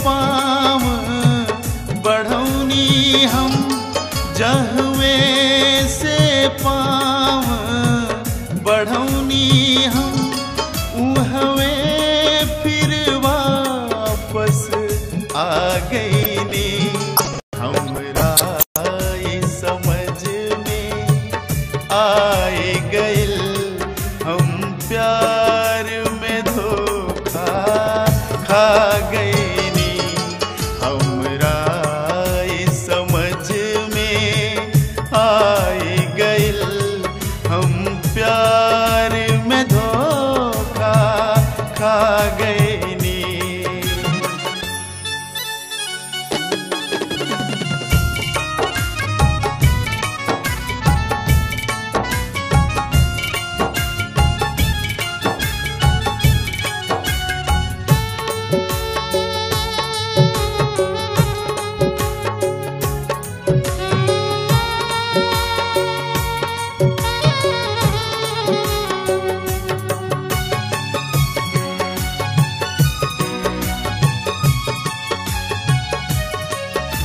पाँव बढ़ौनी हम, जहवे से पाँव बढ़ौनी हम, उहवे फिर वापस आ गईनी। हमरा ई समझ में आए गइल, हम प्यार में धोखा खा गईनी। हमरा ई समझ में आए गइल, हम प्यार में धोखा खा गईनी।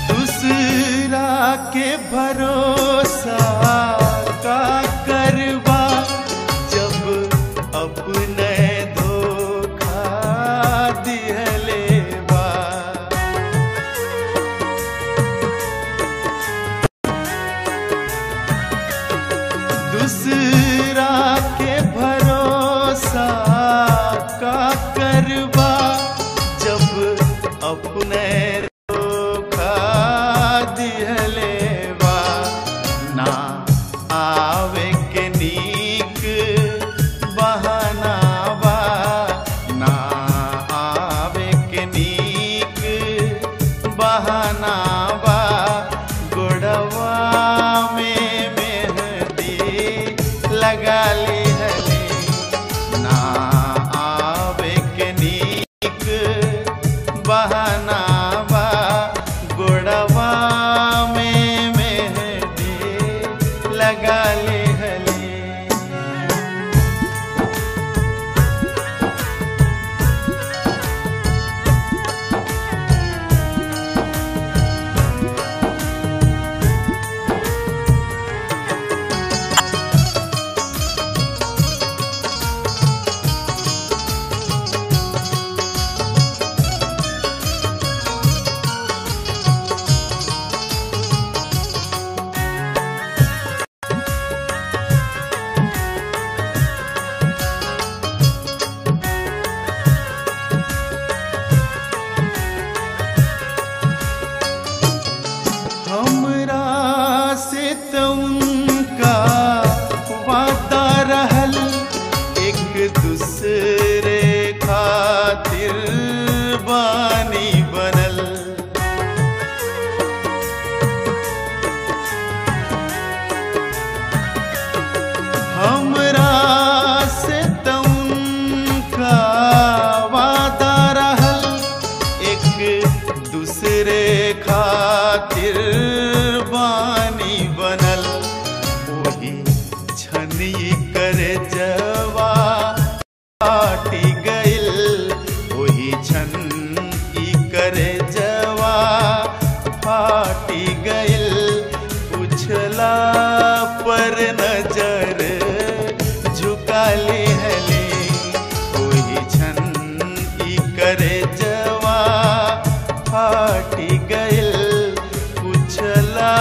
दूसरा के भरोसा का करबा, जब अपने धोखा दिहले बा। दूसरा के भरोसा का करबा, जब अपने ना आवे के नीक बहाना बा, ना आवे के नीक बहाना बा। गोड़वा में मेहंदी लगा ली हले, ना आवे के नीक बहाना बा। गोड़वा में मेहंदी लगा ले हले। हमरा से तो उनका वादा रहल, एक दूसरे खातिर बानी बनल। हमरा से तो उनका वादा रहल, एक दूसरे खातिर बानी बनल। वही छनी करे जवा फाटी गइल, वही छन ई करे जवा फाटी गइल। पूछला पर नजर झुका ले हले, वही छन ई करे जवा फाटी गइल। पूछला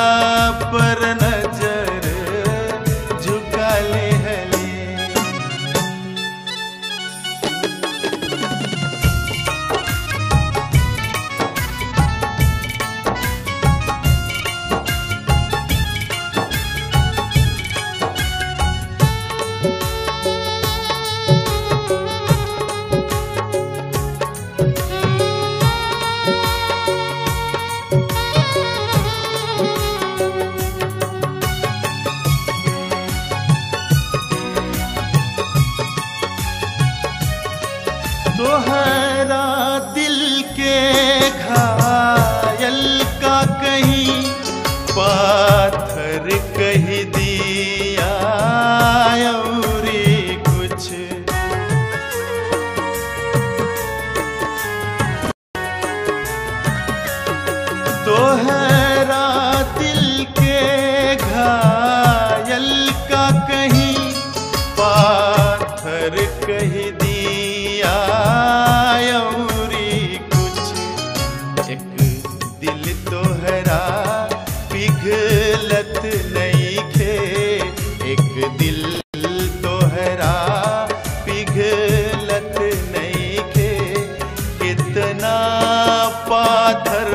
तोहरा दिल के घायल का कहीं पाथर कह दिया औरी कुछ। एक दिल तोहरा पिघलत नहीं खे, एक दिल तोहरा पिघलत नहीं खे। कितना पाथर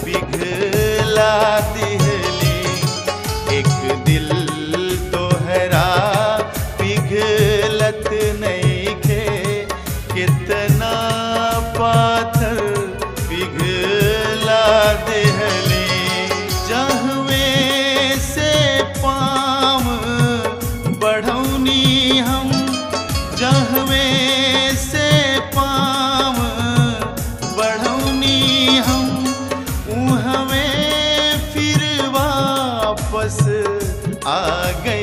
पिघला दिहली, एक दिल तोहरा पिघलत नहीं खे। कितना पाथर पिघला दिहली। जहवे से पाँव बढ़ौनी हम, जहवे से पाँव बढ़ौनी हम, उहवे फिर वापस आ गए।